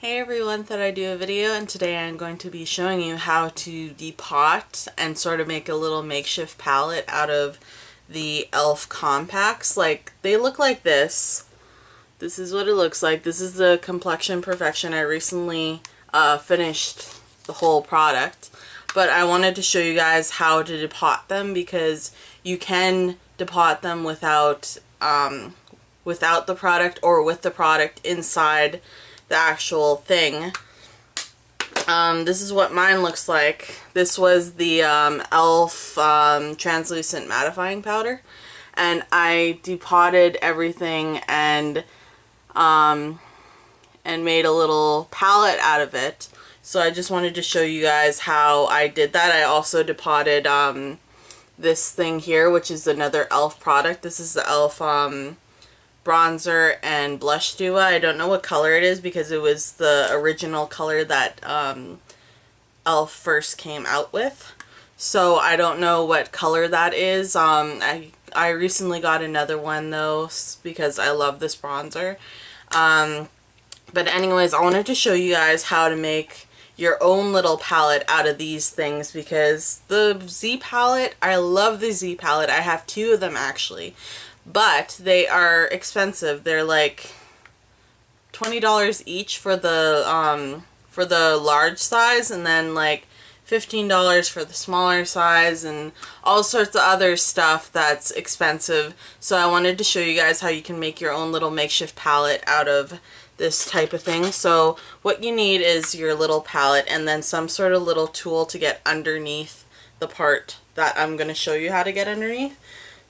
Hey everyone, thought I'd do a video, and today I'm going to be showing you how to depot and sort of make a little makeshift palette out of the e.l.f. compacts. Like, they look like this. This is what it looks like. This is the Complexion Perfection. I recently finished the whole product, but I wanted to show you guys how to depot them because you can depot them without the product or with the product inside the actual thing. This is what mine looks like. This was the e.l.f. translucent mattifying powder, and I depotted everythting and made a little palette out of it. So I just wanted to show you guys how I did that. I also depotted this thing here, which is another e.l.f. product. This is the e.l.f. bronzer and blush duo. I don't know what color it is because it was the original color that e.l.f. first came out with. So I don't know what color that is. I recently got another one though because I love this bronzer. But anyways, I wanted to show you guys how to make your own little palette out of these things because the Z palette, I love the Z palette. I have two of them actually. But they are expensive. They're like $20 each for the large size, and then like $15 for the smaller size, and all sorts of other stuff that's expensive. So I wanted to show you guys how you can make your own little makeshift palette out of this type of thing. So what you need is your little palette and then some sort of little tool to get underneath the part that I'm going to show you how to get underneath.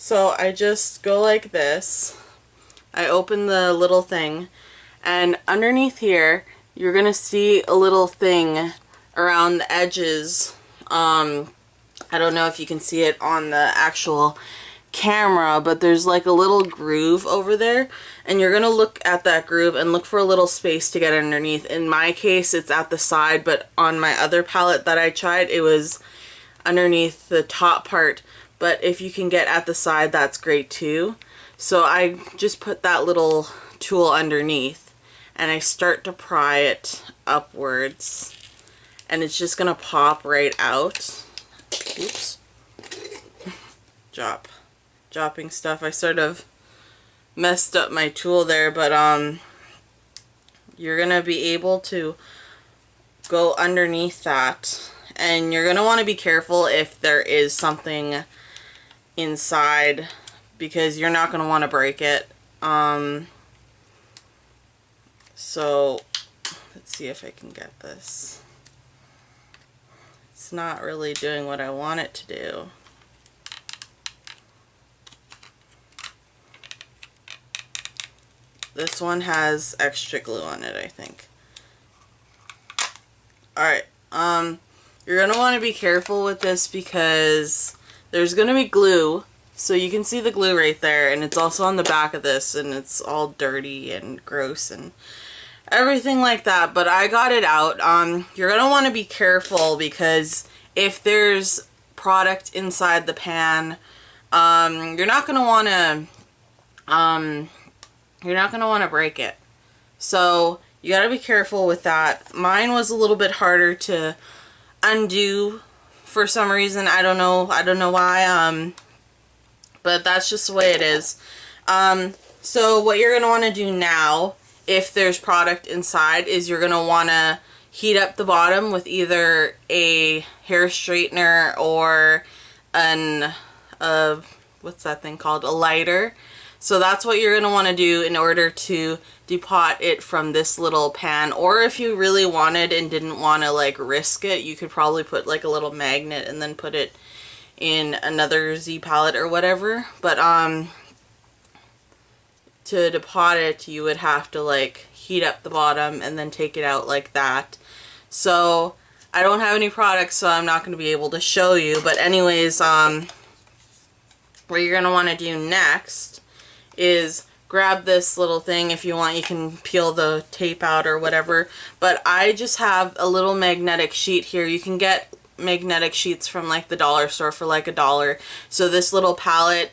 So I just go like this. I open the little thing, and underneath here you're gonna see a little thing around the edges. I don't know if you can see it on the actual camera, but there's like a little groove over there, and you're gonna look at that groove and look for a little space to get underneath. In my case it's at the side, but on my other palette that I tried it was underneath the top part. But if you can get at the side, that's great too. So I just put that little tool underneath and I start to pry it upwards, and it's just gonna pop right out. Oops. Dropping stuff. I sort of messed up my tool there, but you're gonna be able to go underneath that, and you're gonna want to be careful if there is something inside because you're not going to want to break it. So let's see if I can get this. It's not really doing what I want it to do. This one has extra glue on it, I think. Alright, you're going to want to be careful with this because there's going to be glue, so you can see the glue right there, and it's also on the back of this, and it's all dirty and gross and everything like that, but I got it out. You're going to want to be careful because if there's product inside the pan, you're not going to want to break it. So you got to be careful with that. Mine was a little bit harder to undo for some reason. I don't know why, but that's just the way it is. So what you're going to want to do now, if there's product inside, is you're going to want to heat up the bottom with either a hair straightener or what's that thing called? A lighter. So that's what you're going to want to do in order to depot it from this little pan. Or if you really wanted and didn't want to like risk it, you could probably put like a little magnet and then put it in another Z palette or whatever. But to depot it you would have to like heat up the bottom and then take it out like that. So I don't have any products, so I'm not going to be able to show you. But anyways, what you're going to want to do next is grab this little thing. If you want, you can peel the tape out or whatever, but I just have a little magnetic sheet here. You can get magnetic sheets from like the dollar store for like $1. So this little palette,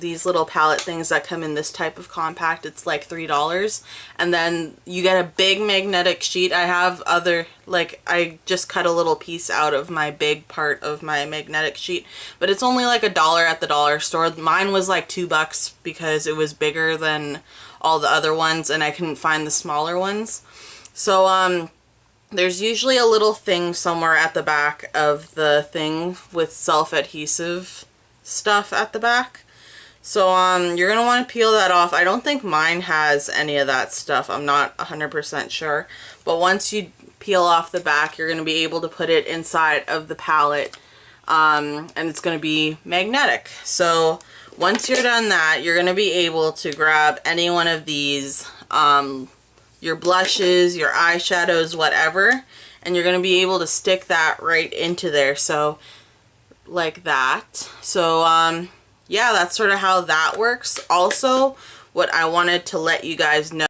these little palette things that come in this type of compact, it's like $3. And then you get a big magnetic sheet. I have other, like, I just cut a little piece out of my big part of my magnetic sheet, but it's only like $1 at the dollar store. Mine was like $2 because it was bigger than all the other ones and I couldn't find the smaller ones. So there's usually a little thing somewhere at the back of the thing with self-adhesive stuff at the back. So you're going to want to peel that off. I don't think mine has any of that stuff. I'm not 100% sure. But once you peel off the back, you're going to be able to put it inside of the palette. And it's going to be magnetic. So once you're done that, you're going to be able to grab any one of these, your blushes, your eyeshadows, whatever, and you're going to be able to stick that right into there. So like that. So yeah, that's sort of how that works. Also, what I wanted to let you guys know